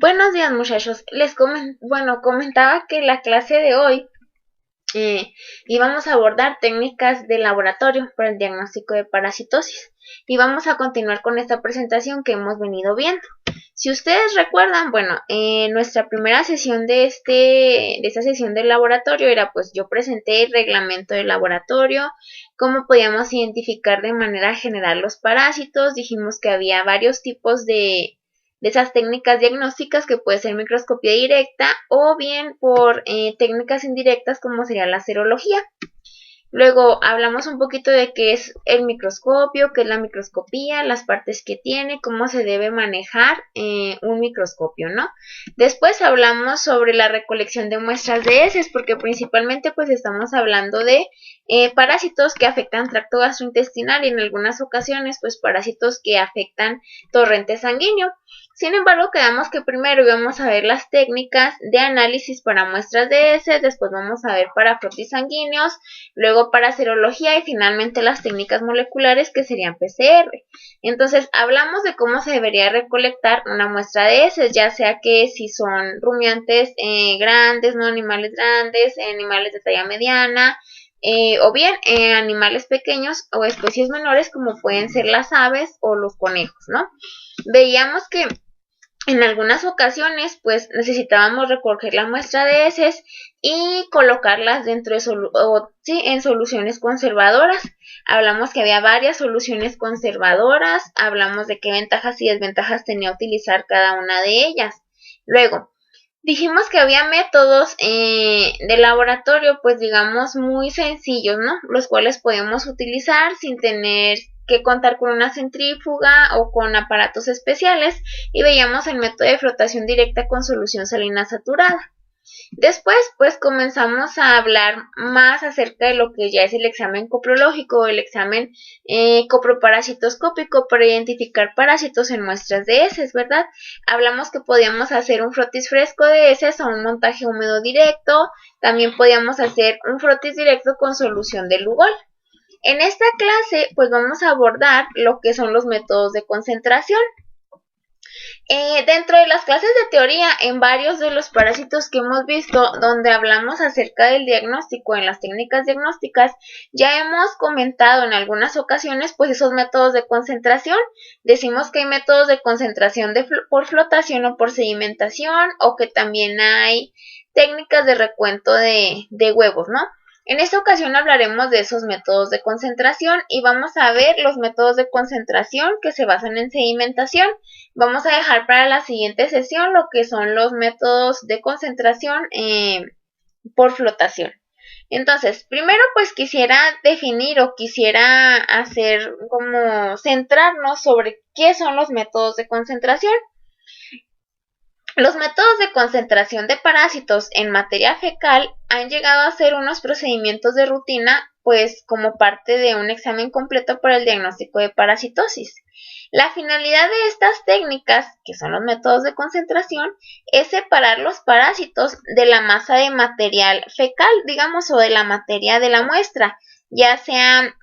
Buenos días, muchachos. Comentaba que la clase de hoy íbamos a abordar técnicas de laboratorio para el diagnóstico de parasitosis y vamos a continuar con esta presentación que hemos venido viendo. Si ustedes recuerdan, nuestra primera sesión de esta sesión del laboratorio era, pues yo presenté el reglamento del laboratorio, cómo podíamos identificar de manera general los parásitos, dijimos que había varios tipos de esas técnicas diagnósticas, que puede ser microscopía directa o bien por técnicas indirectas como sería la serología. Luego hablamos un poquito de qué es el microscopio, qué es la microscopía, las partes que tiene, cómo se debe manejar un microscopio, ¿no? Después hablamos sobre la recolección de muestras de heces, porque principalmente pues estamos hablando de parásitos que afectan tracto gastrointestinal y en algunas ocasiones pues parásitos que afectan torrente sanguíneo. Sin embargo, quedamos que primero íbamos a ver las técnicas de análisis para muestras de heces, después vamos a ver para frotis sanguíneos, luego para serología y finalmente las técnicas moleculares que serían PCR. Entonces hablamos de cómo se debería recolectar una muestra de heces, ya sea que si son rumiantes grandes, no animales grandes, animales de talla mediana, o bien animales pequeños o especies menores como pueden ser las aves o los conejos, ¿no? Veíamos que en algunas ocasiones, pues necesitábamos recoger la muestra de heces y colocarlas dentro de en soluciones conservadoras. Hablamos que había varias soluciones conservadoras, hablamos de qué ventajas y desventajas tenía utilizar cada una de ellas. Luego, dijimos que había métodos de laboratorio, pues digamos, muy sencillos, ¿no? Los cuales podemos utilizar sin tener que contar con una centrífuga o con aparatos especiales, y veíamos el método de flotación directa con solución salina saturada. Después, pues comenzamos a hablar más acerca de lo que ya es el examen coprológico o el examen coproparasitoscópico para identificar parásitos en muestras de heces, ¿verdad? Hablamos que podíamos hacer un frotis fresco de heces o un montaje húmedo directo, también podíamos hacer un frotis directo con solución de Lugol. En esta clase, pues vamos a abordar lo que son los métodos de concentración. Dentro de las clases de teoría, en varios de los parásitos que hemos visto, donde hablamos acerca del diagnóstico en las técnicas diagnósticas, ya hemos comentado en algunas ocasiones pues esos métodos de concentración. Decimos que hay métodos de concentración por flotación o por sedimentación, o que también hay técnicas de recuento de huevos, ¿no? En esta ocasión hablaremos de esos métodos de concentración y vamos a ver los métodos de concentración que se basan en sedimentación. Vamos a dejar para la siguiente sesión lo que son los métodos de concentración por flotación. Entonces, primero pues quisiera definir o quisiera hacer como centrarnos sobre qué son los métodos de concentración. Los métodos de concentración de parásitos en materia fecal han llegado a ser unos procedimientos de rutina, pues como parte de un examen completo para el diagnóstico de parasitosis. La finalidad de estas técnicas, que son los métodos de concentración, es separar los parásitos de la masa de material fecal, digamos, o de la materia de la muestra, ya sea,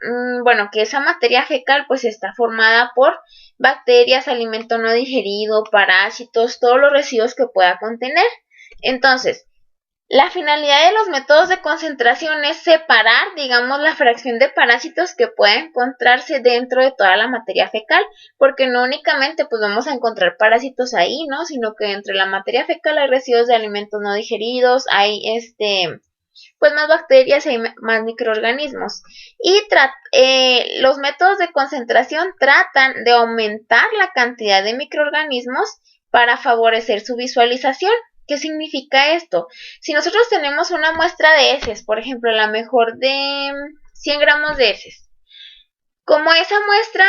que esa materia fecal pues está formada por bacterias, alimento no digerido, parásitos, todos los residuos que pueda contener. Entonces, la finalidad de los métodos de concentración es separar, digamos, la fracción de parásitos que pueda encontrarse dentro de toda la materia fecal, porque no únicamente pues vamos a encontrar parásitos ahí, ¿no? Sino que dentro de la materia fecal hay residuos de alimentos no digeridos, hay pues más bacterias y más microorganismos. Y los métodos de concentración tratan de aumentar la cantidad de microorganismos para favorecer su visualización. ¿Qué significa esto? Si nosotros tenemos una muestra de heces, por ejemplo, la mejor de 100 gramos de heces, como esa muestra,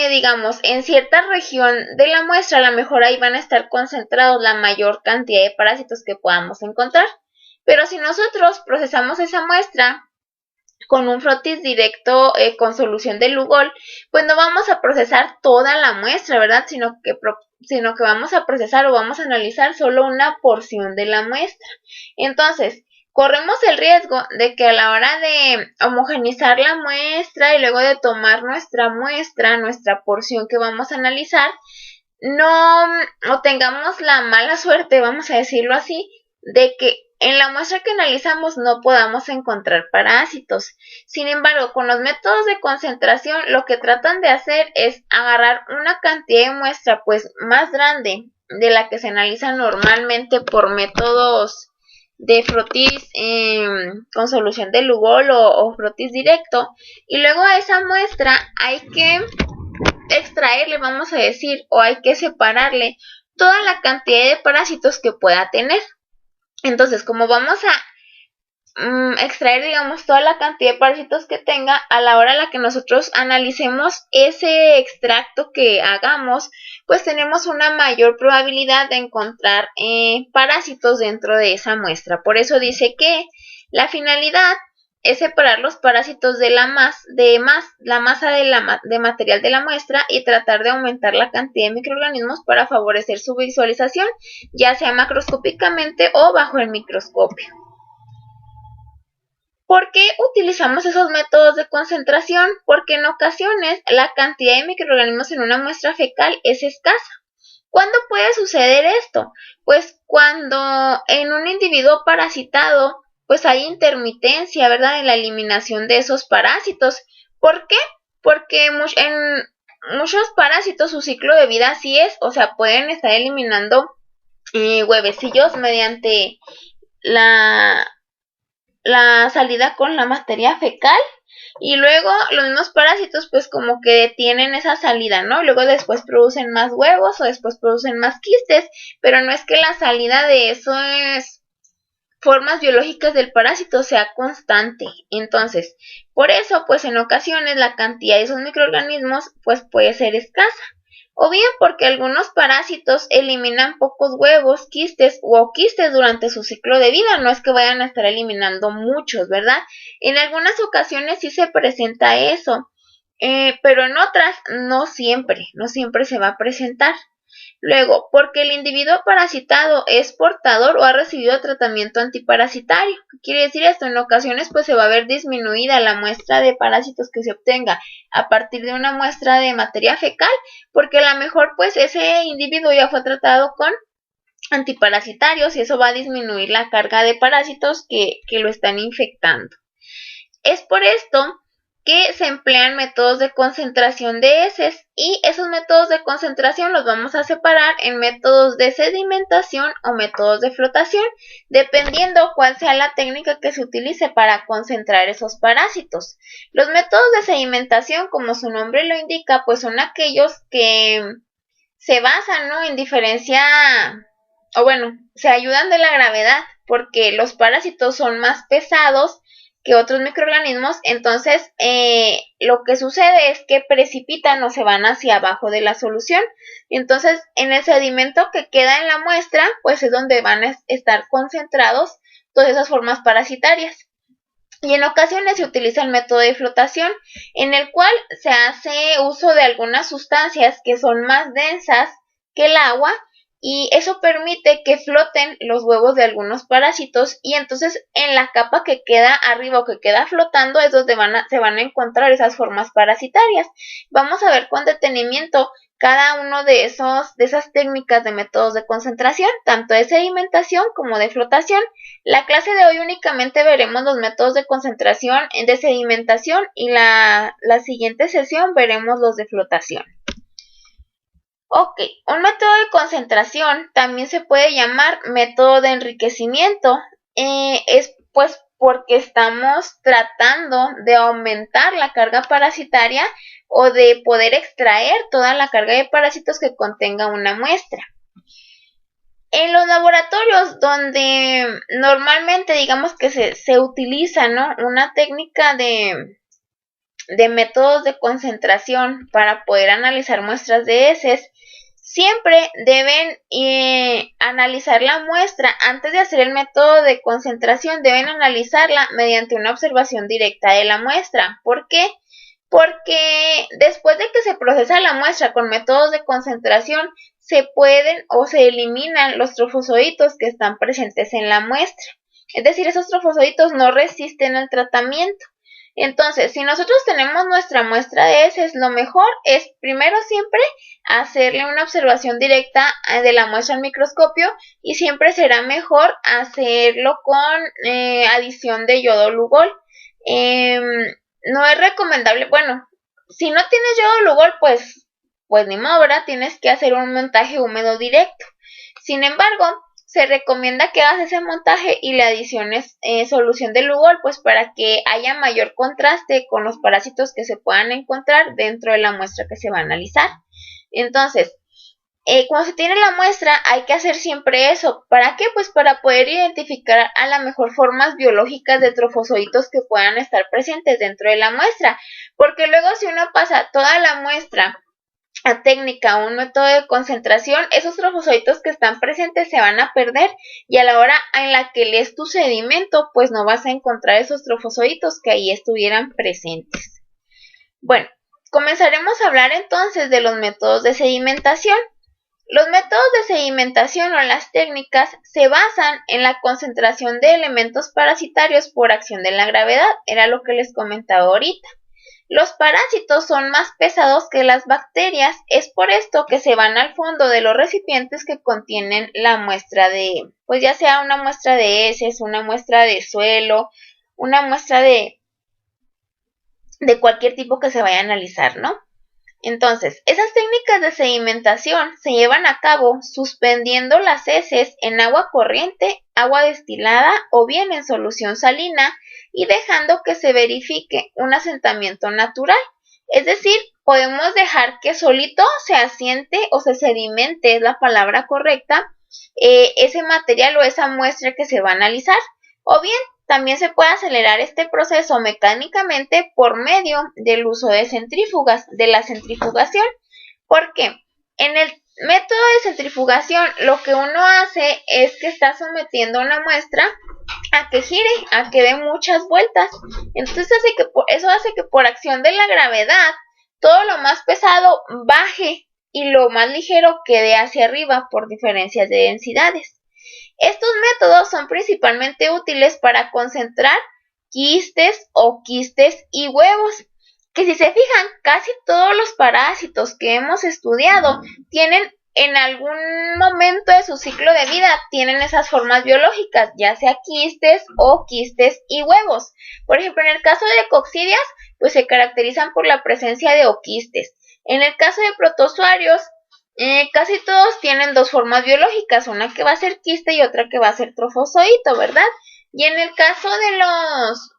digamos, en cierta región de la muestra, a lo mejor ahí van a estar concentrados la mayor cantidad de parásitos que podamos encontrar. Pero si nosotros procesamos esa muestra con un frotis directo con solución de Lugol, pues no vamos a procesar toda la muestra, ¿verdad? Sino que vamos a procesar o vamos a analizar solo una porción de la muestra. Entonces, corremos el riesgo de que a la hora de homogenizar la muestra y luego de tomar nuestra muestra, nuestra porción que vamos a analizar, no o tengamos la mala suerte, vamos a decirlo así, de que en la muestra que analizamos no podamos encontrar parásitos. Sin embargo, con los métodos de concentración lo que tratan de hacer es agarrar una cantidad de muestra pues más grande de la que se analiza normalmente por métodos de frotis con solución de Lugol o frotis directo, y luego a esa muestra hay que extraerle, vamos a decir, o hay que separarle toda la cantidad de parásitos que pueda tener. Entonces, como vamos a extraer, digamos, toda la cantidad de parásitos que tenga, a la hora a la que nosotros analicemos ese extracto que hagamos, pues tenemos una mayor probabilidad de encontrar parásitos dentro de esa muestra. Por eso dice que la finalidad es separar los parásitos de la masa de material de la muestra y tratar de aumentar la cantidad de microorganismos para favorecer su visualización, ya sea macroscópicamente o bajo el microscopio. ¿Por qué utilizamos esos métodos de concentración? Porque en ocasiones la cantidad de microorganismos en una muestra fecal es escasa. ¿Cuándo puede suceder esto? Pues cuando en un individuo parasitado pues hay intermitencia, ¿verdad?, en la eliminación de esos parásitos. ¿Por qué? Porque en muchos parásitos su ciclo de vida así es, o sea, pueden estar eliminando huevecillos mediante la salida con la materia fecal, y luego los mismos parásitos pues como que detienen esa salida, ¿no? Luego después producen más huevos o después producen más quistes, pero no es que la salida de esas formas biológicas del parásito sea constante. Entonces, por eso pues en ocasiones la cantidad de esos microorganismos pues puede ser escasa. O bien porque algunos parásitos eliminan pocos huevos, quistes o quistes durante su ciclo de vida, no es que vayan a estar eliminando muchos, ¿verdad? En algunas ocasiones sí se presenta eso, pero en otras no siempre se va a presentar. Luego, porque el individuo parasitado es portador o ha recibido tratamiento antiparasitario. ¿Qué quiere decir esto? En ocasiones pues se va a ver disminuida la muestra de parásitos que se obtenga a partir de una muestra de materia fecal, porque a lo mejor pues ese individuo ya fue tratado con antiparasitarios y eso va a disminuir la carga de parásitos que lo están infectando. Es por esto que se emplean métodos de concentración de heces, y esos métodos de concentración los vamos a separar en métodos de sedimentación o métodos de flotación, dependiendo cuál sea la técnica que se utilice para concentrar esos parásitos. Los métodos de sedimentación, como su nombre lo indica, pues son aquellos que se basan, ¿no?, en diferencia, o bueno, se ayudan de la gravedad, porque los parásitos son más pesados que otros microorganismos, entonces lo que sucede es que precipitan o se van hacia abajo de la solución. Entonces en el sedimento que queda en la muestra pues es donde van a estar concentrados todas esas formas parasitarias. Y en ocasiones se utiliza el método de flotación, en el cual se hace uso de algunas sustancias que son más densas que el agua, y eso permite que floten los huevos de algunos parásitos, y entonces en la capa que queda arriba o que queda flotando es donde se van a encontrar esas formas parasitarias. Vamos a ver con detenimiento cada uno de esas técnicas de métodos de concentración, tanto de sedimentación como de flotación. La clase de hoy únicamente veremos los métodos de concentración, de sedimentación, y la siguiente sesión veremos los de flotación. Ok, un método de concentración también se puede llamar método de enriquecimiento. Es pues porque estamos tratando de aumentar la carga parasitaria o de poder extraer toda la carga de parásitos que contenga una muestra. En los laboratorios donde normalmente digamos que se utiliza, ¿no?, una técnica de métodos de concentración para poder analizar muestras de heces, siempre deben analizar la muestra. Antes de hacer el método de concentración deben analizarla mediante una observación directa de la muestra. ¿Por qué? Porque después de que se procesa la muestra con métodos de concentración, se pueden o se eliminan los trofozoitos que están presentes en la muestra. Es decir, esos trofozoitos no resisten el tratamiento. Entonces, si nosotros tenemos nuestra muestra de heces, lo mejor es primero siempre hacerle una observación directa de la muestra al microscopio y siempre será mejor hacerlo con adición de yodo Lugol. No es recomendable, bueno, si no tienes yodo Lugol, pues ni modo, ¿verdad? Tienes que hacer un montaje húmedo directo. Sin embargo, se recomienda que hagas ese montaje y le adiciones solución de Lugol, pues para que haya mayor contraste con los parásitos que se puedan encontrar dentro de la muestra que se va a analizar. Entonces, cuando se tiene la muestra hay que hacer siempre eso. ¿Para qué? Pues para poder identificar a la mejor formas biológicas de trofozoitos que puedan estar presentes dentro de la muestra. Porque luego si uno pasa toda la muestra a técnica o un método de concentración, esos trofozoitos que están presentes se van a perder y a la hora en la que lees tu sedimento, pues no vas a encontrar esos trofozoitos que ahí estuvieran presentes. Bueno, comenzaremos a hablar entonces de los métodos de sedimentación. Los métodos de sedimentación o las técnicas se basan en la concentración de elementos parasitarios por acción de la gravedad, era lo que les comentaba ahorita. Los parásitos son más pesados que las bacterias, es por esto que se van al fondo de los recipientes que contienen la muestra de, pues ya sea una muestra de heces, una muestra de suelo, una muestra de cualquier tipo que se vaya a analizar, ¿no? Entonces, esas técnicas de sedimentación se llevan a cabo suspendiendo las heces en agua corriente, agua destilada o bien en solución salina y dejando que se verifique un asentamiento natural. Es decir, podemos dejar que solito se asiente o se sedimente, es la palabra correcta, ese material o esa muestra que se va a analizar. O bien, también se puede acelerar este proceso mecánicamente por medio del uso de centrífugas, de la centrifugación. ¿Por qué? En el método de centrifugación lo que uno hace es que está sometiendo una muestra a que gire, a que dé muchas vueltas. Entonces eso hace que por acción de la gravedad todo lo más pesado baje y lo más ligero quede hacia arriba por diferencias de densidades. Estos métodos son principalmente útiles para concentrar quistes o quistes y huevos, que si se fijan, casi todos los parásitos que hemos estudiado tienen en algún momento de su ciclo de vida, tienen esas formas biológicas, ya sea quistes o quistes y huevos. Por ejemplo, en el caso de coccidias, pues se caracterizan por la presencia de oquistes. En el caso de protozoarios, casi todos tienen dos formas biológicas, una que va a ser quiste y otra que va a ser trofozoito, ¿verdad? Y en el caso de los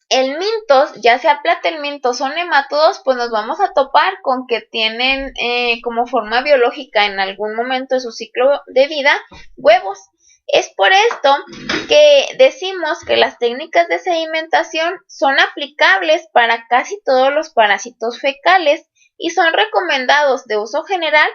helmintos, ya sea platelmintos o nematodos, pues nos vamos a topar con que tienen como forma biológica en algún momento de su ciclo de vida huevos. Es por esto que decimos que las técnicas de sedimentación son aplicables para casi todos los parásitos fecales y son recomendados de uso general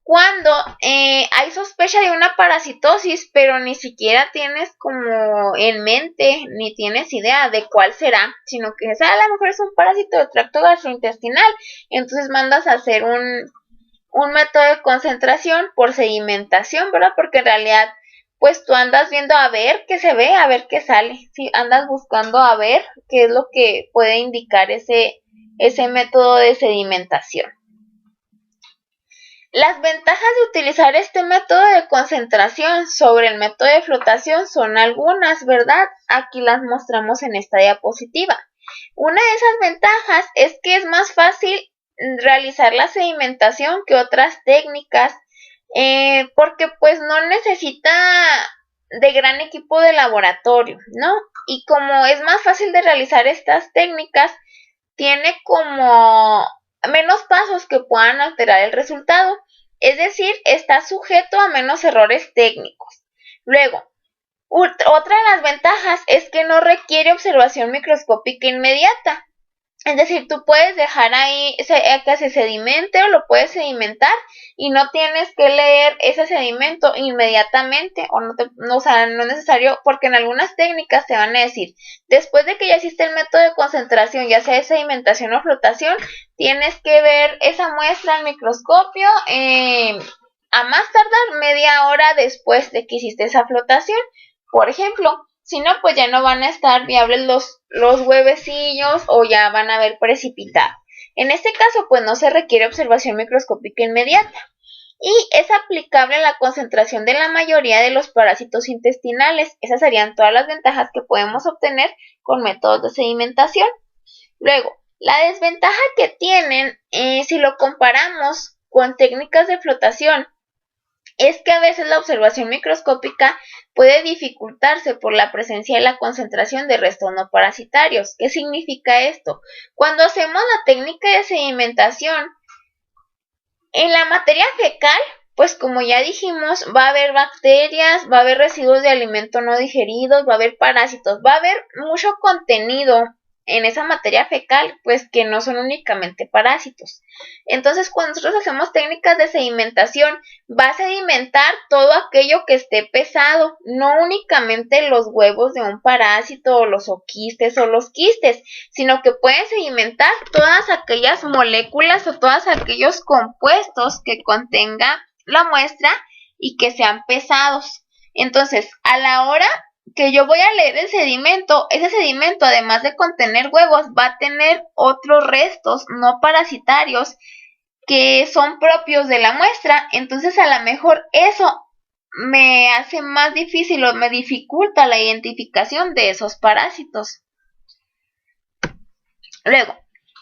cuando hay sospecha de una parasitosis, pero ni siquiera tienes como en mente, ni tienes idea de cuál será, sino que a lo mejor es un parásito de tracto gastrointestinal, entonces mandas a hacer un método de concentración por sedimentación, ¿verdad? Porque en realidad, pues tú andas viendo a ver qué se ve, a ver qué sale, sí, andas buscando a ver qué es lo que puede indicar ese método de sedimentación. Las ventajas de utilizar este método de concentración sobre el método de flotación son algunas, ¿verdad? Aquí las mostramos en esta diapositiva. Una de esas ventajas es que es más fácil realizar la sedimentación que otras técnicas, porque pues no necesita de gran equipo de laboratorio, ¿no? Y como es más fácil de realizar estas técnicas, tiene como menos pasos que puedan alterar el resultado, es decir, está sujeto a menos errores técnicos. Luego, otra de las ventajas es que no requiere observación microscópica inmediata. Es decir, tú puedes dejar ahí que se sedimente o lo puedes sedimentar y no tienes que leer ese sedimento inmediatamente o sea, no es necesario, porque en algunas técnicas te van a decir, después de que ya hiciste el método de concentración, ya sea de sedimentación o flotación, tienes que ver esa muestra al microscopio a más tardar media hora después de que hiciste esa flotación. Por ejemplo, Si no, pues ya no van a estar viables los huevecillos o ya van a haber precipitado. En este caso, pues no se requiere observación microscópica inmediata y es aplicable a la concentración de la mayoría de los parásitos intestinales. Esas serían todas las ventajas que podemos obtener con métodos de sedimentación. Luego, la desventaja que tienen, si lo comparamos con técnicas de flotación, es que a veces la observación microscópica puede dificultarse por la presencia de la concentración de restos no parasitarios. ¿Qué significa esto? Cuando hacemos la técnica de sedimentación, en la materia fecal, pues como ya dijimos, va a haber bacterias, va a haber residuos de alimento no digeridos, va a haber parásitos, va a haber mucho contenido en esa materia fecal, pues que no son únicamente parásitos. Entonces, cuando nosotros hacemos técnicas de sedimentación, va a sedimentar todo aquello que esté pesado, no únicamente los huevos de un parásito o los oquistes o los quistes, sino que pueden sedimentar todas aquellas moléculas o todos aquellos compuestos que contenga la muestra y que sean pesados. Entonces, a la hora que yo voy a leer el sedimento, ese sedimento, además de contener huevos, va a tener otros restos no parasitarios que son propios de la muestra. Entonces, a lo mejor eso me hace más difícil o me dificulta la identificación de esos parásitos. Luego,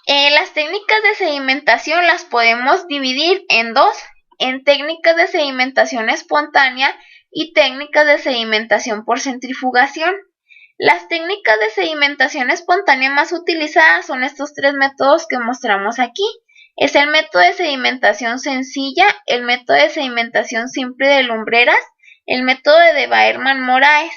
las técnicas de sedimentación las podemos dividir en dos, en técnicas de sedimentación espontánea y técnicas de sedimentación por centrifugación. Las técnicas de sedimentación espontánea más utilizadas son estos tres métodos que mostramos aquí. Es el método de sedimentación sencilla, el método de sedimentación simple de lumbreras, el método de Baerman-Moraes.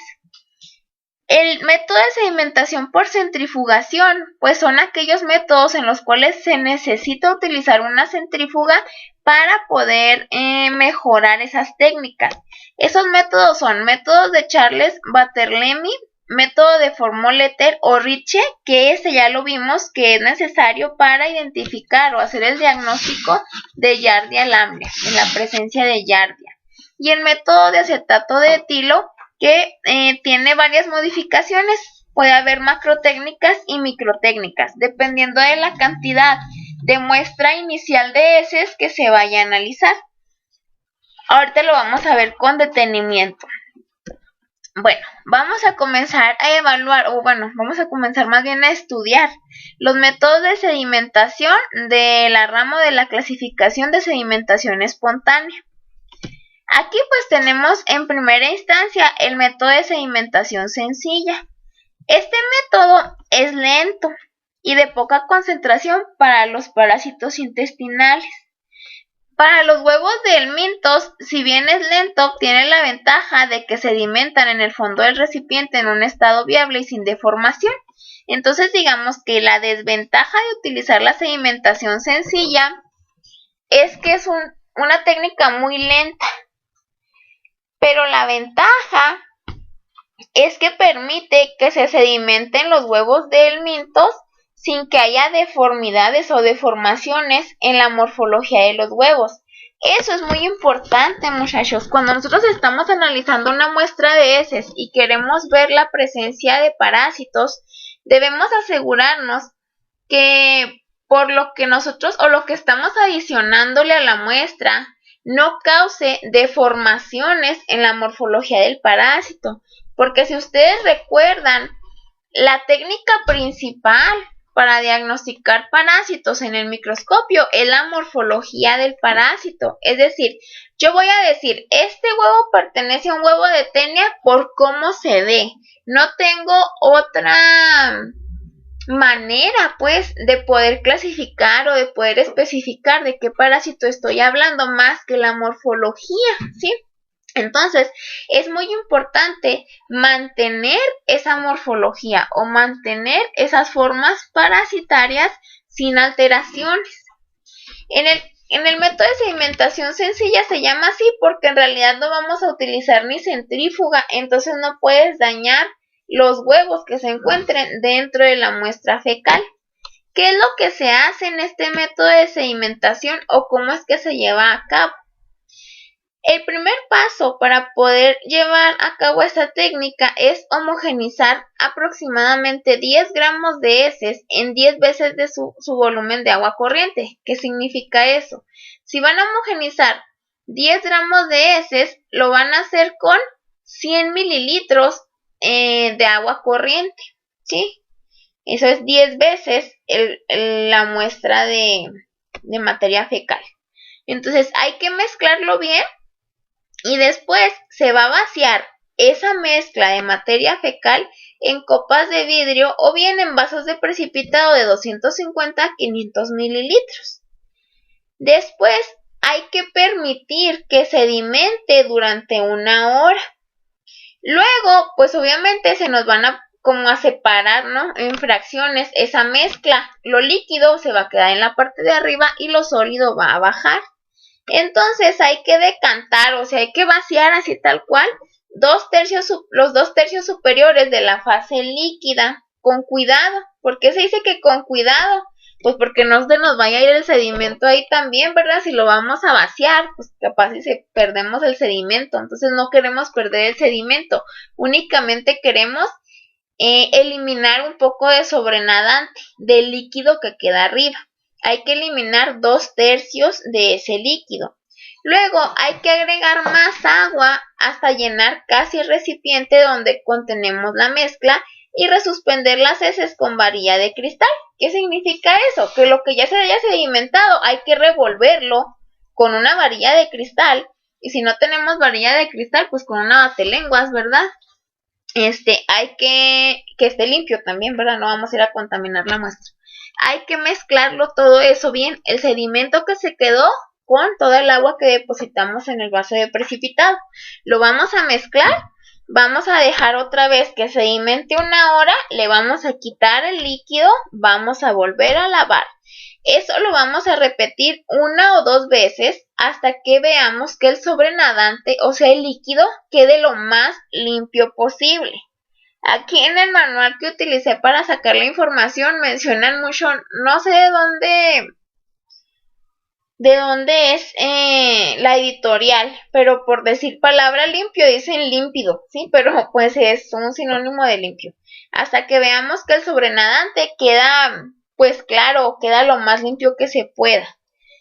El método de sedimentación por centrifugación, pues son aquellos métodos en los cuales se necesita utilizar una centrífuga para poder mejorar esas técnicas. Esos métodos son métodos de Charles Barthelemy, método de Formoleter o Ritchie, que ese ya lo vimos que es necesario para identificar o hacer el diagnóstico de Giardia lamblia, en la presencia de Giardia. Y el método de acetato de etilo, que tiene varias modificaciones. Puede haber macrotécnicas y microtécnicas, dependiendo de la cantidad de muestra inicial de heces que se vaya a analizar. Ahorita lo vamos a ver con detenimiento. Bueno, vamos a comenzar a evaluar, vamos a comenzar más bien a estudiar los métodos de sedimentación de la rama de la clasificación de sedimentación espontánea. Aquí pues tenemos en primera instancia el método de sedimentación sencilla. Este método es lento y de poca concentración para los parásitos intestinales. Para los huevos de helmintos, si bien es lento, tiene la ventaja de que sedimentan en el fondo del recipiente en un estado viable y sin deformación. Entonces digamos que la desventaja de utilizar la sedimentación sencilla es que es una técnica muy lenta. Pero la ventaja es que permite que se sedimenten los huevos de helmintos sin que haya deformidades o deformaciones en la morfología de los huevos. Eso es muy importante, muchachos. Cuando nosotros estamos analizando una muestra de heces y queremos ver la presencia de parásitos, debemos asegurarnos que por lo que nosotros o lo que estamos adicionándole a la muestra no cause deformaciones en la morfología del parásito, porque si ustedes recuerdan, la técnica principal para diagnosticar parásitos en el microscopio es la morfología del parásito. Es decir, yo voy a decir, este huevo pertenece a un huevo de tenia por cómo se ve. No tengo otra manera pues de poder clasificar o de poder especificar de qué parásito estoy hablando más que la morfología, ¿sí? Entonces, es muy importante mantener esa morfología o mantener esas formas parasitarias sin alteraciones. En el método de sedimentación sencilla se llama así porque en realidad no vamos a utilizar ni centrífuga, entonces no puedes dañar los huevos que se encuentren dentro de la muestra fecal. ¿Qué es lo que se hace en este método de sedimentación o cómo es que se lleva a cabo? El primer paso para poder llevar a cabo esta técnica es homogenizar aproximadamente 10 gramos de heces en 10 veces de su volumen de agua corriente. ¿Qué significa eso? Si van a homogenizar 10 gramos de heces, lo van a hacer con 100 mililitros de agua corriente, ¿sí? Eso es 10 veces la muestra de materia fecal. Entonces hay que mezclarlo bien y después se va a vaciar esa mezcla de materia fecal en copas de vidrio o bien en vasos de precipitado de 250 a 500 mililitros. Después hay que permitir que sedimente durante 1 hora. Luego, pues obviamente se nos van a separar, ¿no? En fracciones esa mezcla. Lo líquido se va a quedar en la parte de arriba y lo sólido va a bajar. Entonces hay que decantar, o sea, hay que vaciar así tal cual los 2/3 superiores de la fase líquida, con cuidado. ¿Por qué se dice que con cuidado? Pues porque no se nos vaya a ir el sedimento ahí también, ¿verdad? Si lo vamos a vaciar, pues capaz si perdemos el sedimento, entonces no queremos perder el sedimento, únicamente queremos eliminar un poco de sobrenadante del líquido que queda arriba. Hay que eliminar 2/3 de ese líquido. Luego hay que agregar más agua hasta llenar casi el recipiente donde contenemos la mezcla y resuspender las heces con varilla de cristal. ¿Qué significa eso? Que lo que ya se haya sedimentado hay que revolverlo con una varilla de cristal, y si no tenemos varilla de cristal, pues con una batelenguas, ¿verdad? Hay que esté limpio también, ¿verdad? No vamos a ir a contaminar la muestra. Hay que mezclarlo todo eso bien, el sedimento que se quedó con toda el agua que depositamos en el vaso de precipitado. Lo vamos a mezclar, vamos a dejar otra vez que sedimente 1 hora, le vamos a quitar el líquido, vamos a volver a lavar. Eso lo vamos a repetir 1 o 2 veces hasta que veamos que el sobrenadante, o sea el líquido, quede lo más limpio posible. Aquí en el manual que utilicé para sacar la información mencionan mucho, no sé de dónde es la editorial, pero por decir palabra limpio dicen límpido, ¿sí? Pero pues es un sinónimo de limpio. Hasta que veamos que el sobrenadante queda, pues claro, queda lo más limpio que se pueda.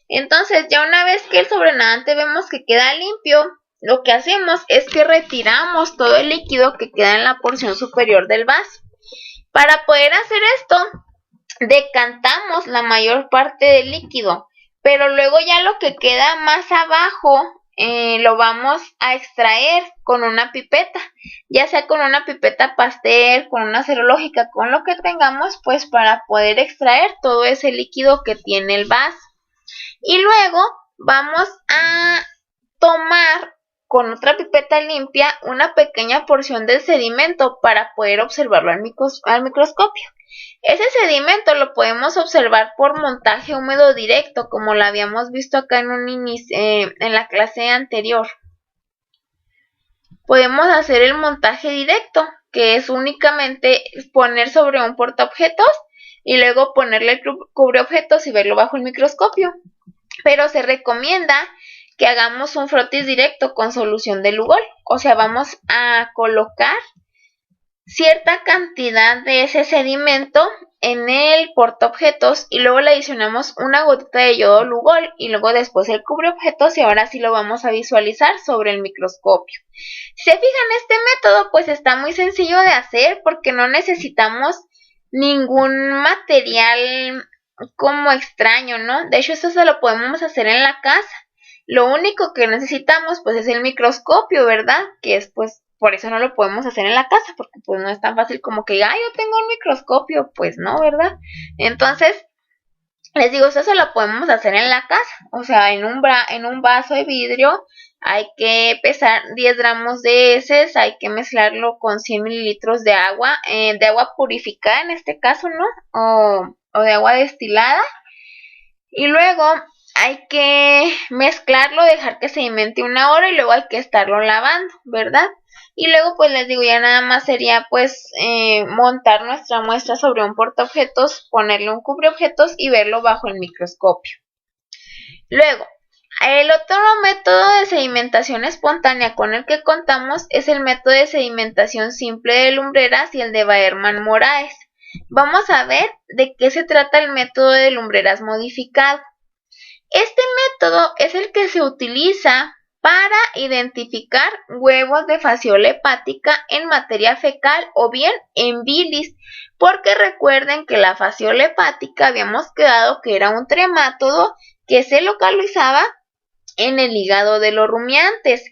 Entonces, ya una vez que el sobrenadante vemos que queda limpio, lo que hacemos es que retiramos todo el líquido que queda en la porción superior del vaso. Para poder hacer esto, decantamos la mayor parte del líquido, pero luego ya lo que queda más abajo lo vamos a extraer con una pipeta, ya sea con una pipeta Pasteur, con una serológica, con lo que tengamos, pues para poder extraer todo ese líquido que tiene el vaso. Y luego vamos a tomar con otra pipeta limpia una pequeña porción del sedimento para poder observarlo al microscopio. Ese sedimento lo podemos observar por montaje húmedo directo, como lo habíamos visto acá en la clase anterior. Podemos hacer el montaje directo, que es únicamente poner sobre un portaobjetos y luego ponerle el cubreobjetos y verlo bajo el microscopio. Pero se recomienda que hagamos un frotis directo con solución de Lugol. O sea, vamos a colocar cierta cantidad de ese sedimento en el portaobjetos y luego le adicionamos una gotita de yodo Lugol y luego después el cubreobjetos, y ahora sí lo vamos a visualizar sobre el microscopio. Si se fijan, este método pues está muy sencillo de hacer porque no necesitamos ningún material como extraño, ¿no? De hecho, esto se lo podemos hacer en la casa. Lo único que necesitamos pues es el microscopio, ¿verdad? Que es pues, por eso no lo podemos hacer en la casa, porque pues no es tan fácil como que, yo tengo un microscopio, pues no, ¿verdad? Entonces, les digo, esto se lo podemos hacer en la casa, o sea, en un vaso de vidrio hay que pesar 10 gramos de heces, hay que mezclarlo con 100 mililitros de agua purificada en este caso, ¿no? O de agua destilada, y luego hay que mezclarlo, dejar que sedimente 1 hora y luego hay que estarlo lavando, ¿verdad? Y luego pues les digo, ya nada más sería pues montar nuestra muestra sobre un portaobjetos, ponerle un cubreobjetos y verlo bajo el microscopio. Luego El otro método de sedimentación espontánea con el que contamos es el método de sedimentación simple de lumbreras y el de Baerman-Moraes. Vamos a ver de qué se trata el método de lumbreras modificado. Este método es el que se utiliza para identificar huevos de fasciola hepática en materia fecal o bien en bilis, porque recuerden que la fasciola hepática habíamos quedado que era un tremátodo que se localizaba en el hígado de los rumiantes,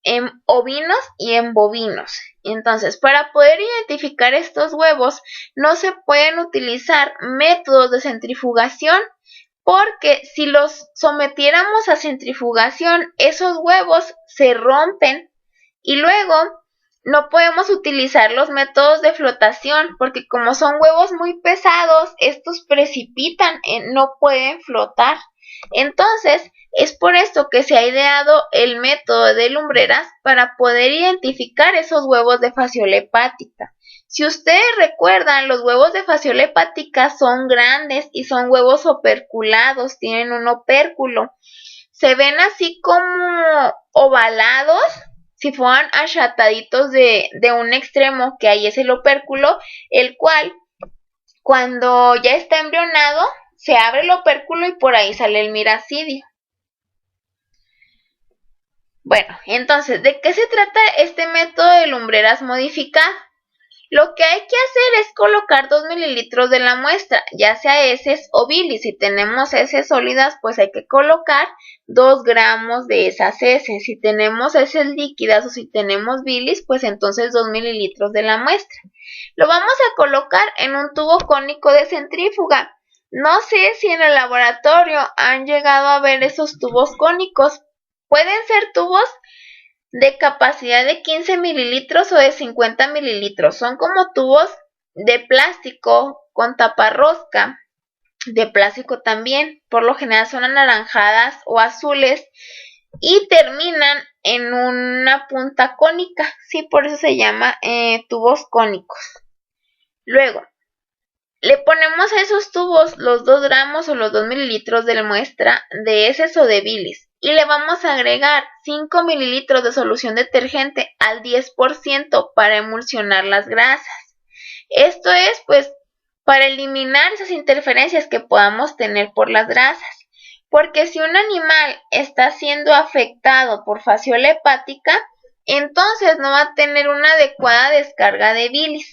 en ovinos y en bovinos. Entonces, para poder identificar estos huevos, no se pueden utilizar métodos de centrifugación, porque si los sometiéramos a centrifugación, esos huevos se rompen y luego no podemos utilizar los métodos de flotación, porque como son huevos muy pesados, estos precipitan, no pueden flotar. Entonces, es por esto que se ha ideado el método de lumbreras para poder identificar esos huevos de fasciola hepática. Si ustedes recuerdan, los huevos de fasciola hepática son grandes y son huevos operculados, tienen un opérculo. Se ven así como ovalados, si fueran achataditos de un extremo, que ahí es el opérculo, el cual, cuando ya está embrionado, se abre el opérculo y por ahí sale el miracidio. Bueno, entonces, ¿de qué se trata este método de lumbreras modificado? Lo que hay que hacer es colocar 2 mililitros de la muestra, ya sea heces o bilis. Si tenemos heces sólidas, pues hay que colocar 2 gramos de esas heces. Si tenemos heces líquidas o si tenemos bilis, pues entonces 2 mililitros de la muestra. Lo vamos a colocar en un tubo cónico de centrífuga. No sé si en el laboratorio han llegado a ver esos tubos cónicos. Pueden ser tubos de capacidad de 15 mililitros o de 50 mililitros. Son como tubos de plástico con taparrosca, de plástico también. Por lo general son anaranjadas o azules y terminan en una punta cónica. Sí, por eso se llama tubos cónicos. Luego, le ponemos a esos tubos los 2 gramos o los 2 mililitros de la muestra de heces o de bilis. Y le vamos a agregar 5 mililitros de solución detergente al 10% para emulsionar las grasas. Esto es, pues, para eliminar esas interferencias que podamos tener por las grasas. Porque si un animal está siendo afectado por fasciola hepática, entonces no va a tener una adecuada descarga de bilis.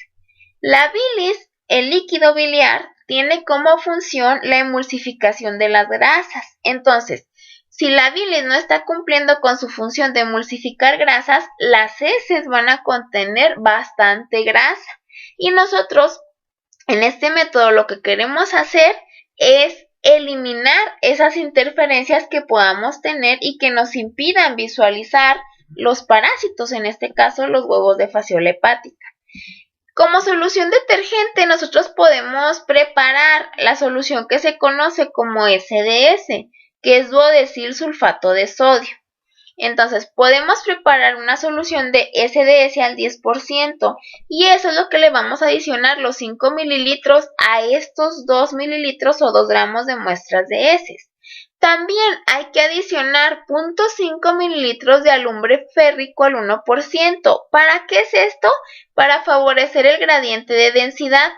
La bilis, el líquido biliar, tiene como función la emulsificación de las grasas. Entonces, si la bilis no está cumpliendo con su función de emulsificar grasas, las heces van a contener bastante grasa. Y nosotros, en este método, lo que queremos hacer es eliminar esas interferencias que podamos tener y que nos impidan visualizar los parásitos, en este caso los huevos de fasciola hepática. Como solución detergente, nosotros podemos preparar la solución que se conoce como SDS, que es duodecil sulfato de sodio. Entonces, podemos preparar una solución de SDS al 10% y eso es lo que le vamos a adicionar los 5 mililitros a estos 2 mililitros o 2 gramos de muestras de heces. También hay que adicionar 0.5 mililitros de alumbre férrico al 1%. ¿Para qué es esto? Para favorecer el gradiente de densidad.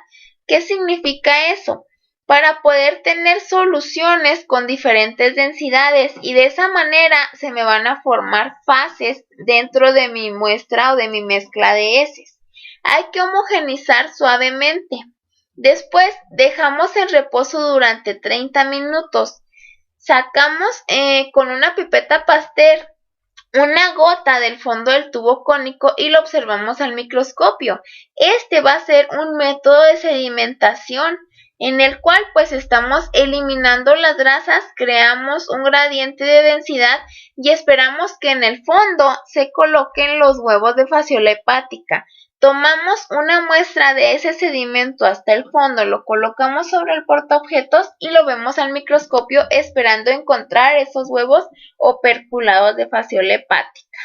¿Qué significa eso? Para poder tener soluciones con diferentes densidades y de esa manera se me van a formar fases dentro de mi muestra o de mi mezcla de heces. Hay que homogenizar suavemente. Después dejamos en reposo durante 30 minutos. Sacamos con una pipeta Pasteur una gota del fondo del tubo cónico y lo observamos al microscopio. Este va a ser un método de sedimentación en el cual pues estamos eliminando las grasas, creamos un gradiente de densidad y esperamos que en el fondo se coloquen los huevos de fasciola hepática. Tomamos una muestra de ese sedimento hasta el fondo, lo colocamos sobre el portaobjetos y lo vemos al microscopio esperando encontrar esos huevos operculados de fasciola hepática.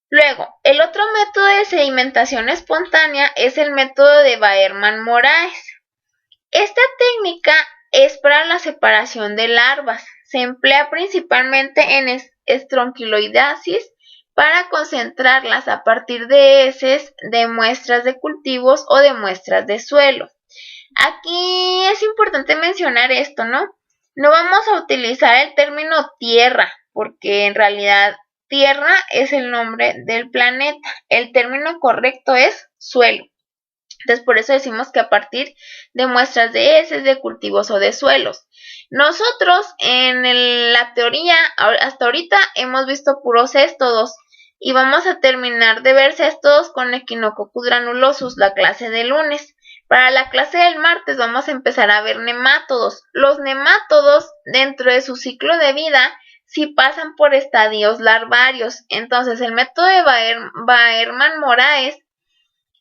Luego, el otro método de sedimentación espontánea es el método de Baerman-Moraes. Esta técnica es para la separación de larvas. se emplea principalmente en estronquiloideasis para concentrarlas a partir de heces de muestras de cultivos o de muestras de suelo. Aquí es importante mencionar esto, ¿no? No vamos a utilizar el término tierra, porque en realidad tierra es el nombre del planeta. El término correcto es suelo. Entonces, por eso decimos que a partir de muestras de heces, de cultivos o de suelos. Nosotros en la teoría, hasta ahorita hemos visto puros éstodos y vamos a terminar de ver éstodos con Echinococcus granulosus, la clase de lunes. Para la clase del martes vamos a empezar a ver nemátodos. Los nemátodos, dentro de su ciclo de vida, sí pasan por estadios larvarios. Entonces, el método de Baerman-Moraes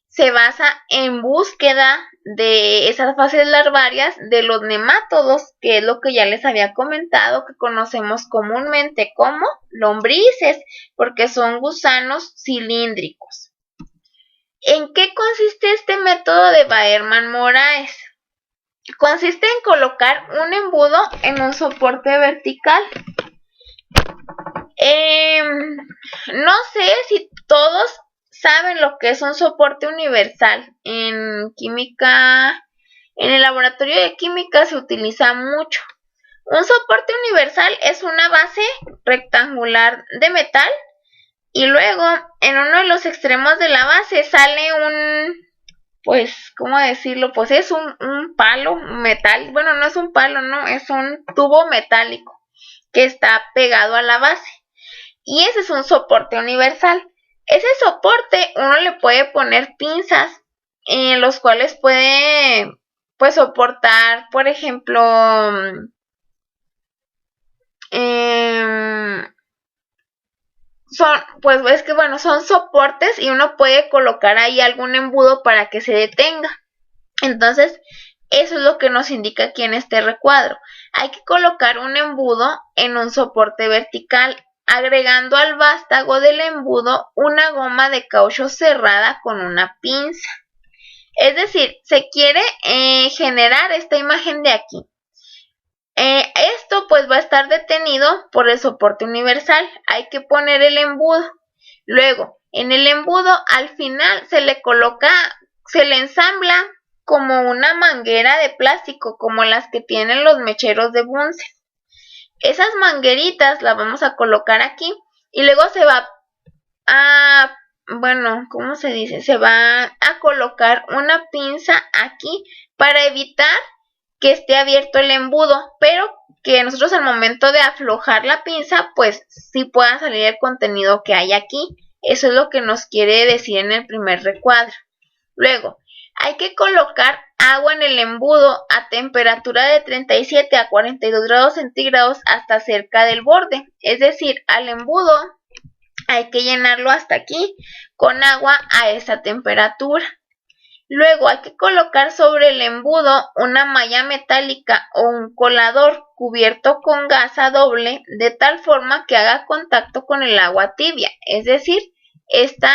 se basa en búsqueda de esas fases larvarias de los nemátodos, que es lo que ya les había comentado, que conocemos comúnmente como lombrices, porque son gusanos cilíndricos. ¿En qué consiste este método de Baerman-Moraes? Consiste en colocar un embudo en un soporte vertical. No sé si todos saben lo que es un soporte universal. En química, en el laboratorio de química se utiliza mucho. Un soporte universal es una base rectangular de metal y luego en uno de los extremos de la base sale un, pues, ¿cómo decirlo? Pues es un palo metal. Bueno, no es un palo, no, es un tubo metálico que está pegado a la base. Y ese es un soporte universal. Ese soporte uno le puede poner pinzas en los cuales puede, pues, soportar, por ejemplo, son soportes y uno puede colocar ahí algún embudo para que se detenga. Entonces, eso es lo que nos indica aquí en este recuadro. Hay que colocar un embudo en un soporte vertical, agregando al vástago del embudo una goma de caucho cerrada con una pinza. Es decir, se quiere generar esta imagen de aquí. Esto pues va a estar detenido por el soporte universal. Hay que poner el embudo. Luego, en el embudo al final se le ensambla como una manguera de plástico, como las que tienen los mecheros de Bunsen. Esas mangueritas las vamos a colocar aquí y luego se va a, ¿cómo se dice? Se va a colocar una pinza aquí para evitar que esté abierto el embudo, pero que nosotros al momento de aflojar la pinza, pues sí pueda salir el contenido que hay aquí. Eso es lo que nos quiere decir en el primer recuadro. Luego, hay que colocar agua en el embudo a temperatura de 37 a 42 grados centígrados hasta cerca del borde. Es decir, al embudo hay que llenarlo hasta aquí con agua a esa temperatura. Luego hay que colocar sobre el embudo una malla metálica o un colador cubierto con gasa doble de tal forma que haga contacto con el agua tibia. Es decir, este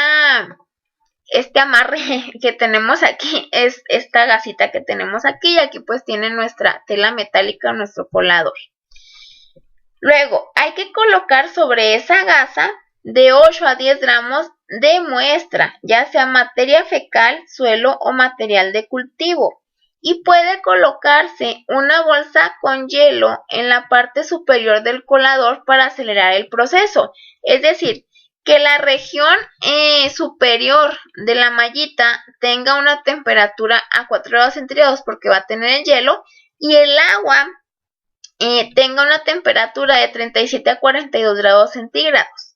amarre que tenemos aquí es esta gasita que tenemos aquí y aquí pues tiene nuestra tela metálica, nuestro colador. Luego hay que colocar sobre esa gasa de 8 a 10 gramos de muestra, ya sea materia fecal, suelo o material de cultivo. Y puede colocarse una bolsa con hielo en la parte superior del colador para acelerar el proceso. Es decir, que la región superior de la mallita tenga una temperatura a 4 grados centígrados porque va a tener el hielo y el agua tenga una temperatura de 37 a 42 grados centígrados.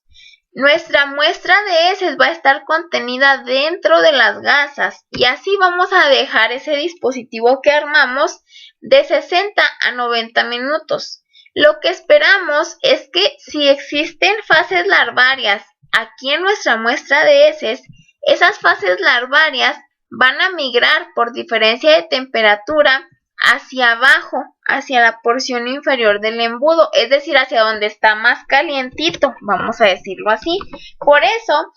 Nuestra muestra de heces va a estar contenida dentro de las gasas y así vamos a dejar ese dispositivo que armamos de 60 a 90 minutos. Lo que esperamos es que si existen fases larvarias aquí en nuestra muestra de heces, esas fases larvarias van a migrar por diferencia de temperatura hacia abajo, hacia la porción inferior del embudo, es decir, hacia donde está más calientito, vamos a decirlo así. Por eso,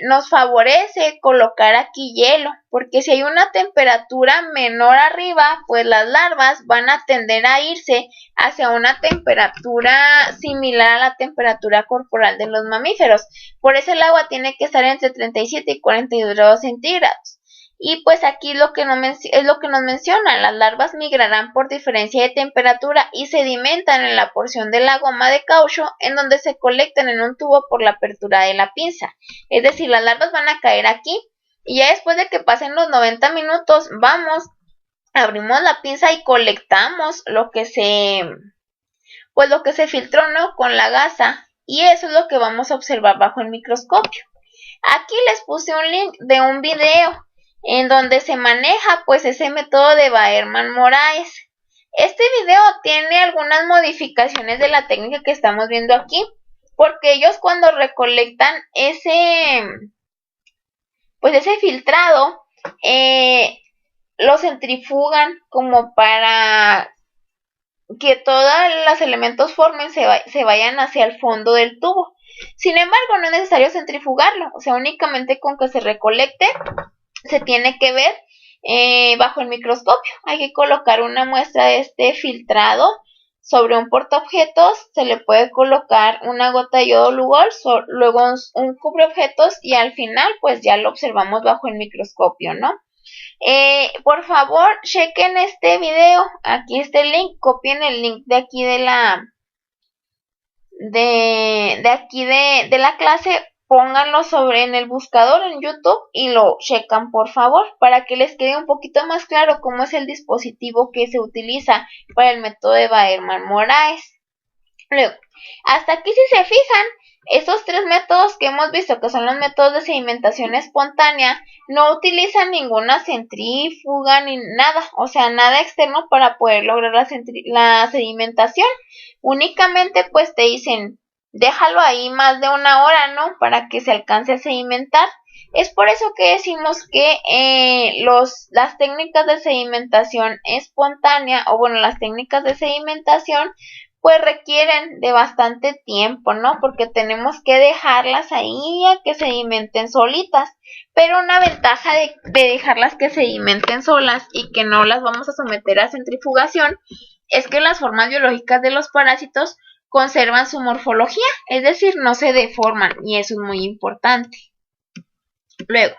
nos favorece colocar aquí hielo, porque si hay una temperatura menor arriba, pues las larvas van a tender a irse hacia una temperatura similar a la temperatura corporal de los mamíferos. Por eso el agua tiene que estar entre 37 y 42 grados centígrados. Y pues aquí es lo que nos menciona, las larvas migrarán por diferencia de temperatura y sedimentan en la porción de la goma de caucho en donde se colectan en un tubo por la apertura de la pinza. Es decir, las larvas van a caer aquí y ya después de que pasen los 90 minutos abrimos la pinza y colectamos lo que se filtró, ¿no?, con la gasa, y eso es lo que vamos a observar bajo el microscopio. Aquí les puse un link de un video en donde se maneja pues ese método de Baerman-Moraes. Este video tiene algunas modificaciones de la técnica que estamos viendo aquí, porque ellos cuando recolectan ese filtrado, lo centrifugan como para que todos los elementos se vayan hacia el fondo del tubo. Sin embargo, no es necesario centrifugarlo, o sea, únicamente con que se recolecte se tiene que ver bajo el microscopio. Hay que colocar una muestra de este filtrado sobre un portaobjetos, se le puede colocar una gota de yodo Lugol, luego un cubreobjetos y al final pues ya lo observamos bajo el microscopio, ¿no? Por favor, chequen este video, aquí está el link, copien el link de aquí de la clase, pónganlo en el buscador en YouTube y lo checan por favor, para que les quede un poquito más claro cómo es el dispositivo que se utiliza para el método de Baerman-Moraes. Luego, hasta aquí si se fijan, estos tres métodos que hemos visto, que son los métodos de sedimentación espontánea, no utilizan ninguna centrífuga ni nada, o sea, nada externo para poder lograr la sedimentación. Únicamente pues te dicen, déjalo ahí más de una hora, ¿no?, para que se alcance a sedimentar. Es por eso que decimos que las técnicas de sedimentación espontánea, o bueno, las técnicas de sedimentación, pues requieren de bastante tiempo, ¿no?, porque tenemos que dejarlas ahí a que sedimenten solitas. Pero una ventaja de dejarlas que sedimenten solas y que no las vamos a someter a centrifugación es que las formas biológicas de los parásitos conservan su morfología, es decir, no se deforman, y eso es muy importante. Luego,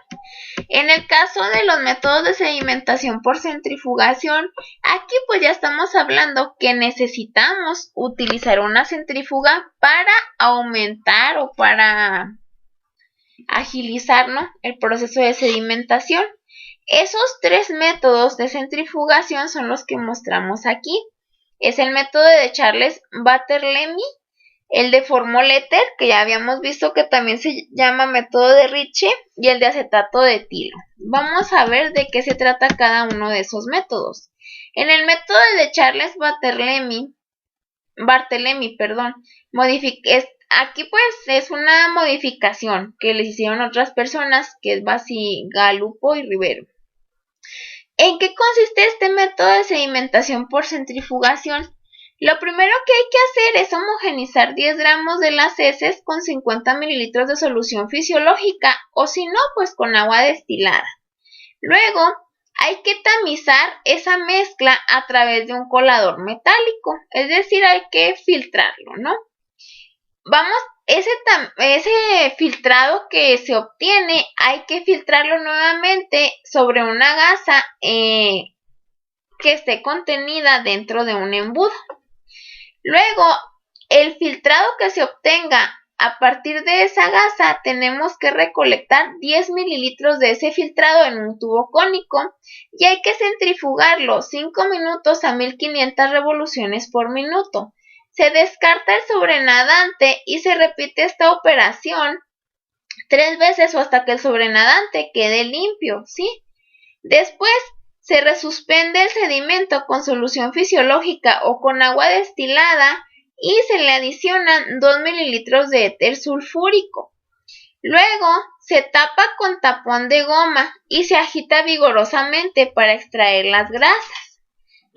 en el caso de los métodos de sedimentación por centrifugación, aquí pues ya estamos hablando que necesitamos utilizar una centrífuga para aumentar o para agilizar, ¿no?, el proceso de sedimentación. Esos tres métodos de centrifugación son los que mostramos aquí. Es el método de Charles-Barthélemy, el de Formol-Éter, que ya habíamos visto que también se llama método de Ritchie, y el de acetato de etilo. Vamos a ver de qué se trata cada uno de esos métodos. En el método de Charles-Barthélemy, aquí pues es una modificación que les hicieron otras personas, que es Basigalupo y Rivero. ¿En qué consiste este método de sedimentación por centrifugación? Lo primero que hay que hacer es homogenizar 10 gramos de las heces con 50 mililitros de solución fisiológica, o si no, pues con agua destilada. Luego, hay que tamizar esa mezcla a través de un colador metálico, es decir, hay que filtrarlo, ¿no? Ese filtrado que se obtiene, hay que filtrarlo nuevamente sobre una gasa que esté contenida dentro de un embudo. Luego, el filtrado que se obtenga a partir de esa gasa, tenemos que recolectar 10 mililitros de ese filtrado en un tubo cónico y hay que centrifugarlo 5 minutos a 1500 revoluciones por minuto. Se descarta el sobrenadante y se repite esta operación 3 veces o hasta que el sobrenadante quede limpio, ¿sí? Después se resuspende el sedimento con solución fisiológica o con agua destilada y se le adicionan 2 mililitros de éter sulfúrico. Luego se tapa con tapón de goma y se agita vigorosamente para extraer las grasas.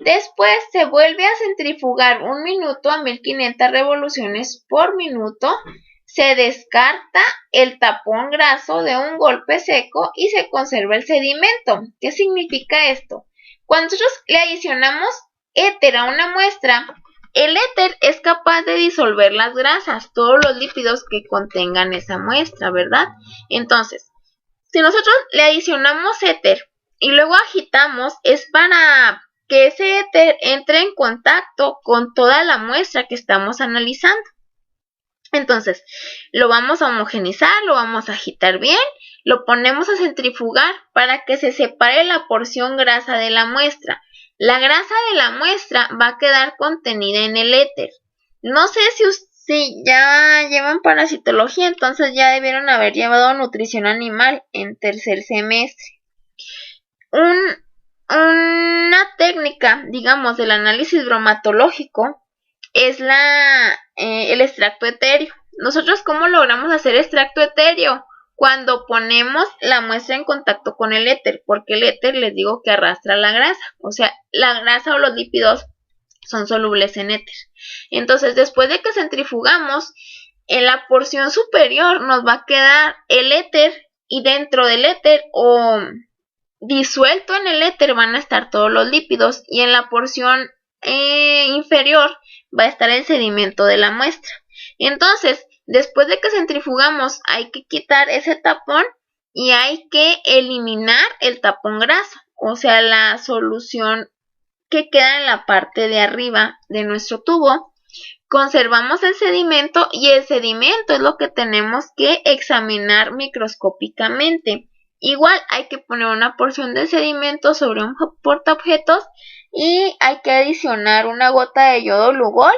Después se vuelve a centrifugar 1 minuto a 1500 revoluciones por minuto. Se se descarta el tapón graso de un golpe seco y se conserva el sedimento. ¿Qué significa esto? Cuando nosotros le adicionamos éter a una muestra, el éter es capaz de disolver las grasas, todos los lípidos que contengan esa muestra, ¿verdad? Entonces, si nosotros le adicionamos éter y luego agitamos, es para que ese éter entre en contacto con toda la muestra que estamos analizando. Entonces, lo vamos a homogenizar, lo vamos a agitar bien, lo ponemos a centrifugar para que se separe la porción grasa de la muestra. La grasa de la muestra va a quedar contenida en el éter. No sé si ya llevan parasitología, entonces ya debieron haber llevado nutrición animal en tercer semestre. Una técnica, digamos, del análisis bromatológico es el extracto etéreo. Nosotros, ¿cómo logramos hacer extracto etéreo? Cuando ponemos la muestra en contacto con el éter, porque el éter les digo que arrastra la grasa, o sea, la grasa o los lípidos son solubles en éter. Entonces, después de que centrifugamos, en la porción superior nos va a quedar el éter y dentro del éter o disuelto en el éter van a estar todos los lípidos y en la porción inferior va a estar el sedimento de la muestra. Entonces, después de que centrifugamos, hay que quitar ese tapón y hay que eliminar el tapón graso, o sea, la solución que queda en la parte de arriba de nuestro tubo. Conservamos el sedimento y el sedimento es lo que tenemos que examinar microscópicamente. Igual hay que poner una porción de sedimento sobre un portaobjetos y hay que adicionar una gota de yodo Lugol.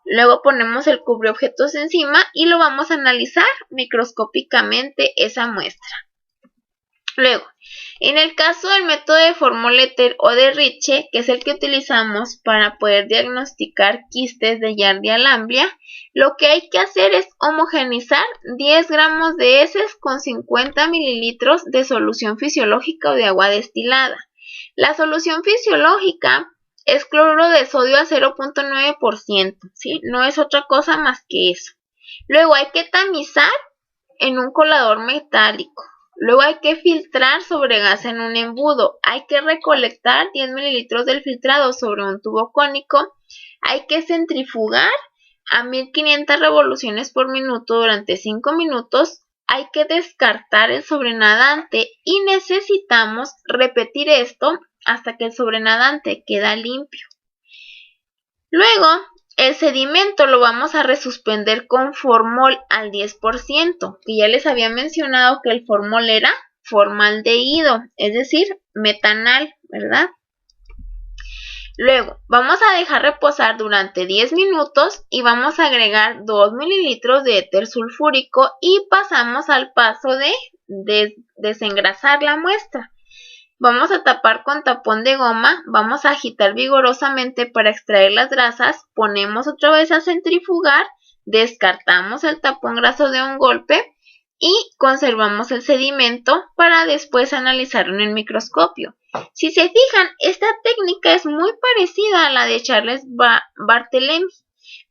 Luego ponemos el cubreobjetos encima y lo vamos a analizar microscópicamente esa muestra. Luego, en el caso del método de Formol-Éter o de Ritchie, que es el que utilizamos para poder diagnosticar quistes de Giardia lamblia, lo que hay que hacer es homogenizar 10 gramos de heces con 50 mililitros de solución fisiológica o de agua destilada. La solución fisiológica es cloruro de sodio a 0.9%, ¿sí? No es otra cosa más que eso. Luego hay que tamizar en un colador metálico. Luego hay que filtrar sobre gas en un embudo. Hay que recolectar 10 mililitros del filtrado sobre un tubo cónico. Hay que centrifugar a 1500 revoluciones por minuto durante 5 minutos. Hay que descartar el sobrenadante y necesitamos repetir esto hasta que el sobrenadante queda limpio. Luego, el sedimento lo vamos a resuspender con formol al 10%, que ya les había mencionado que el formol era formaldehído, es decir, metanal, ¿verdad? Luego, vamos a dejar reposar durante 10 minutos y vamos a agregar 2 mililitros de éter sulfúrico y pasamos al paso de desengrasar la muestra. Vamos a tapar con tapón de goma, vamos a agitar vigorosamente para extraer las grasas, ponemos otra vez a centrifugar, descartamos el tapón graso de un golpe y conservamos el sedimento para después analizarlo en el microscopio. Si se fijan, esta técnica es muy parecida a la de Charles Barthélemy.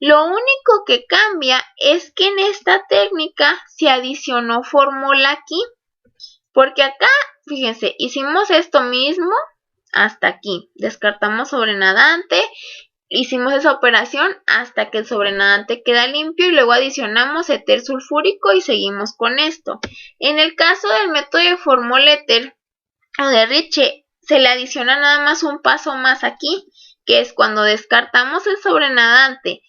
Lo único que cambia es que en esta técnica se adicionó formol aquí, porque acá, fíjense, hicimos esto mismo hasta aquí. Descartamos sobrenadante, hicimos esa operación hasta que el sobrenadante queda limpio y luego adicionamos éter sulfúrico y seguimos con esto. En el caso del método de Formol-Éter o de Ritchie, se le adiciona nada más un paso más aquí, que es cuando descartamos el sobrenadante,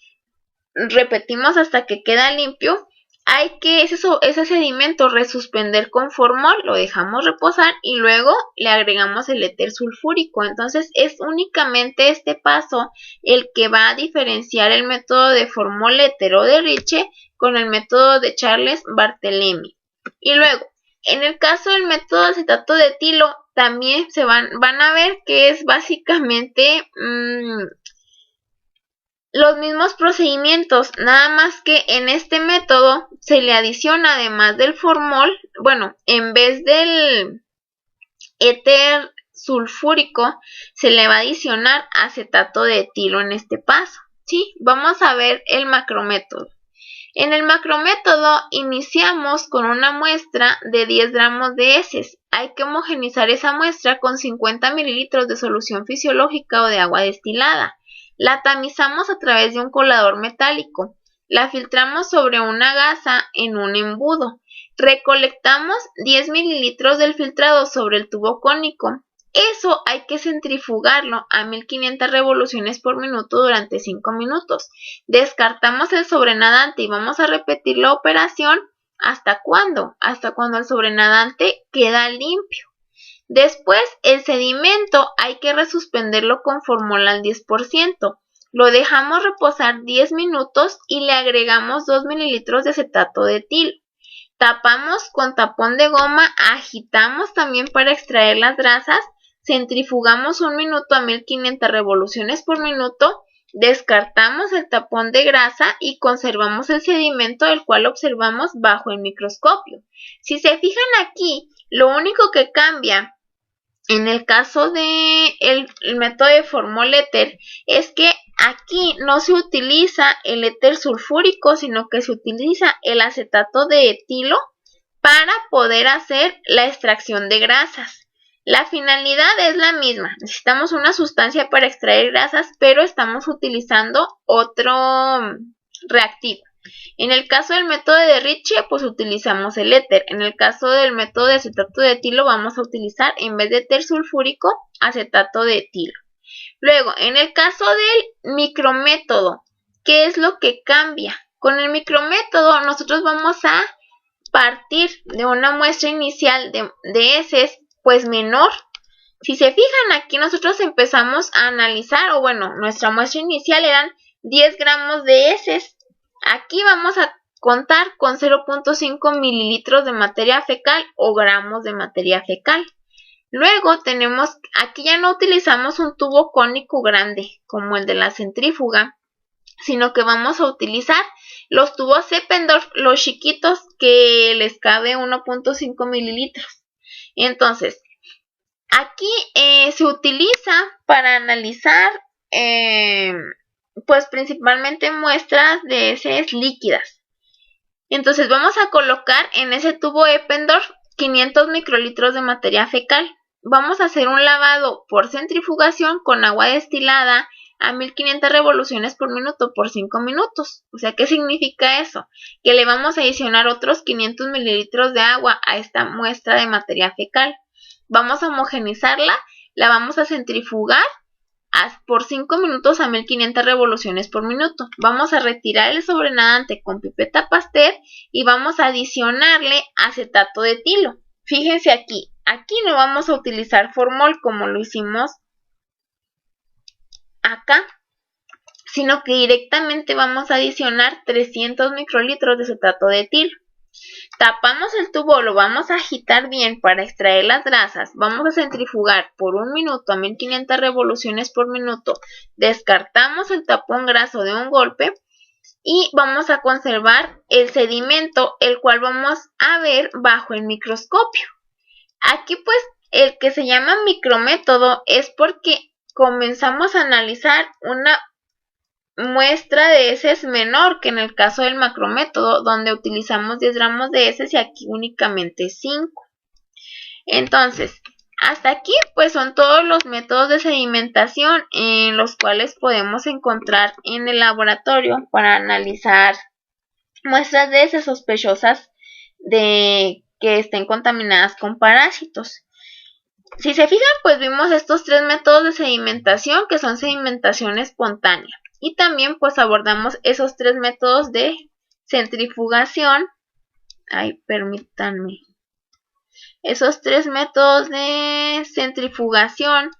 repetimos hasta que queda limpio. Hay que ese sedimento resuspender con formol, lo dejamos reposar y luego le agregamos el éter sulfúrico. Entonces es únicamente este paso el que va a diferenciar el método de Formol-Éter o de Ritchie con el método de Charles Barthélemy. Y luego, en el caso del método de acetato de etilo, también van a ver que es básicamente los mismos procedimientos, nada más que en este método se le adiciona además del formol, bueno, en vez del éter sulfúrico se le va a adicionar acetato de etilo en este paso, ¿sí? Vamos a ver el macrométodo. En el macrométodo iniciamos con una muestra de 10 gramos de heces. Hay que homogenizar esa muestra con 50 mililitros de solución fisiológica o de agua destilada. La tamizamos a través de un colador metálico. La filtramos sobre una gasa en un embudo. Recolectamos 10 mililitros del filtrado sobre el tubo cónico. Eso hay que centrifugarlo a 1500 revoluciones por minuto durante 5 minutos. Descartamos el sobrenadante y vamos a repetir la operación. ¿Hasta cuándo? Hasta cuando el sobrenadante queda limpio. Después, el sedimento hay que resuspenderlo con formol al 10%. Lo dejamos reposar 10 minutos y le agregamos 2 mililitros de acetato de etilo. Tapamos con tapón de goma, agitamos también para extraer las grasas, centrifugamos un minuto a 1500 revoluciones por minuto, descartamos el tapón de grasa y conservamos el sedimento, el cual observamos bajo el microscopio. Si se fijan aquí, lo único que cambia en el caso del método de formol éter es que aquí no se utiliza el éter sulfúrico, sino que se utiliza el acetato de etilo para poder hacer la extracción de grasas. La finalidad es la misma, necesitamos una sustancia para extraer grasas, pero estamos utilizando otro reactivo. En el caso del método de Ritchie, pues utilizamos el éter. En el caso del método de acetato de etilo, vamos a utilizar, en vez de éter sulfúrico, acetato de etilo. Luego, en el caso del micrométodo, ¿qué es lo que cambia? Con el micrométodo, nosotros vamos a partir de una muestra inicial de heces, pues menor. Si se fijan aquí, nosotros empezamos a analizar, o bueno, nuestra muestra inicial eran 10 gramos de heces. Aquí vamos a contar con 0.5 mililitros de materia fecal o gramos de materia fecal. Luego tenemos, aquí ya no utilizamos un tubo cónico grande como el de la centrífuga, sino que vamos a utilizar los tubos Eppendorf, los chiquitos que les cabe 1.5 mililitros. Entonces, aquí se utiliza para analizar pues principalmente muestras de heces líquidas. Entonces vamos a colocar en ese tubo Eppendorf 500 microlitros de materia fecal. Vamos a hacer un lavado por centrifugación con agua destilada a 1500 revoluciones por minuto por 5 minutos. O sea, ¿qué significa eso? Que le vamos a adicionar otros 500 mililitros de agua a esta muestra de materia fecal. Vamos a homogenizarla, la vamos a centrifugar por 5 minutos a 1500 revoluciones por minuto. Vamos a retirar el sobrenadante con pipeta Pasteur y vamos a adicionarle acetato de etilo. Fíjense aquí, aquí no vamos a utilizar formol como lo hicimos acá, sino que directamente vamos a adicionar 300 microlitros de acetato de etilo. Tapamos el tubo, lo vamos a agitar bien para extraer las grasas, vamos a centrifugar por 1 minuto a 1500 revoluciones por minuto, descartamos el tapón graso de un golpe y vamos a conservar el sedimento, el cual vamos a ver bajo el microscopio. Aquí pues el que se llama micrométodo es porque comenzamos a analizar una muestra de heces menor que en el caso del macrométodo, donde utilizamos 10 gramos de heces y aquí únicamente 5. Entonces, hasta aquí pues son todos los métodos de sedimentación en los cuales podemos encontrar en el laboratorio para analizar muestras de heces sospechosas de que estén contaminadas con parásitos. Si se fijan, pues vimos estos 3 métodos de sedimentación que son sedimentación espontánea. Y también pues abordamos esos 3 métodos de centrifugación. Permítanme. Esos 3 métodos de centrifugación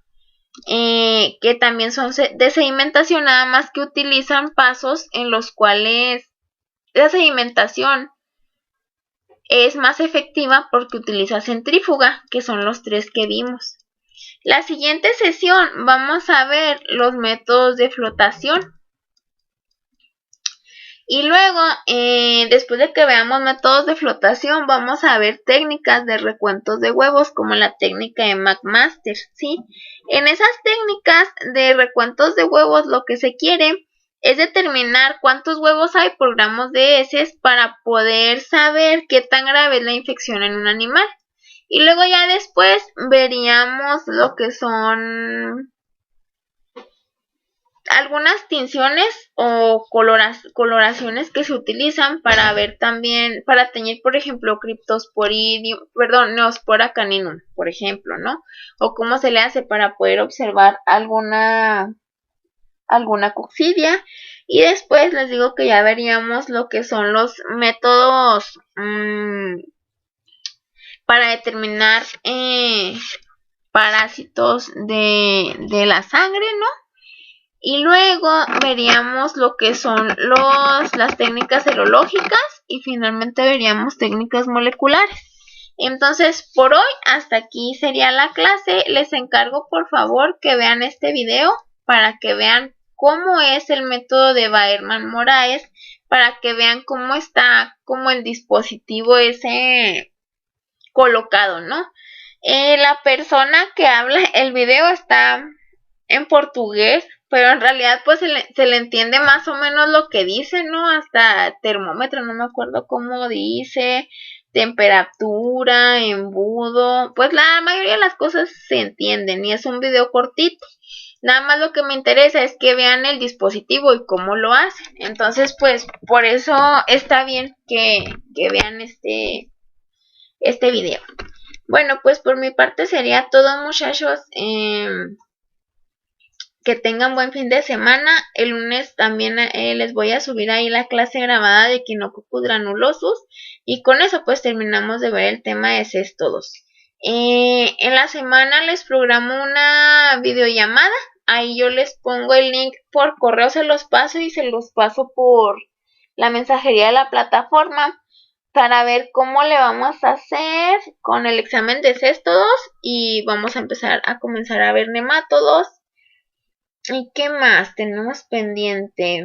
que también son de sedimentación, nada más que utilizan pasos en los cuales la sedimentación es más efectiva porque utiliza centrífuga, que son los 3 que vimos. La siguiente sesión vamos a ver los métodos de flotación. Y luego, después de que veamos métodos de flotación, vamos a ver técnicas de recuentos de huevos, como la técnica de McMaster, ¿sí? En esas técnicas de recuentos de huevos, lo que se quiere es determinar cuántos huevos hay por gramos de heces para poder saber qué tan grave es la infección en un animal. Y luego ya después veríamos lo que son algunas tinciones o coloraciones que se utilizan para ver también, para teñir, por ejemplo, Neospora caninum, por ejemplo, ¿no? O cómo se le hace para poder observar alguna coccidia. Y después les digo que ya veríamos lo que son los métodos para determinar parásitos de la sangre, ¿no? Y luego veríamos lo que son las técnicas serológicas y finalmente veríamos técnicas moleculares. Entonces, por hoy hasta aquí sería la clase. Les encargo por favor que vean este video para que vean cómo es el método de Baerman-Moraes, para que vean cómo está como el dispositivo ese colocado, ¿no? La persona que habla el video está en portugués, pero en realidad pues se le entiende más o menos lo que dice, ¿no? Hasta termómetro, no me acuerdo cómo dice, temperatura, embudo, pues la mayoría de las cosas se entienden y es un video cortito. Nada más lo que me interesa es que vean el dispositivo y cómo lo hacen. Entonces, pues por eso está bien que vean este video. Bueno, pues por mi parte sería todo, muchachos. Que tengan buen fin de semana. El lunes también les voy a subir ahí la clase grabada de Echinococcus granulosus. Y con eso pues terminamos de ver el tema de Cesto 2. En la semana les programo una videollamada. Ahí yo les pongo el link por correo, se los paso y se los paso por la mensajería de la plataforma para ver cómo le vamos a hacer con el examen de Cesto 2 y vamos a comenzar a ver nemátodos. ¿Y qué más tenemos pendiente?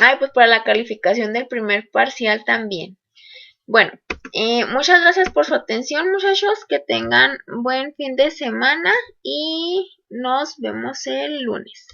Ay, pues para la calificación del primer parcial también. Bueno, muchas gracias por su atención, muchachos. Que tengan buen fin de semana y nos vemos el lunes.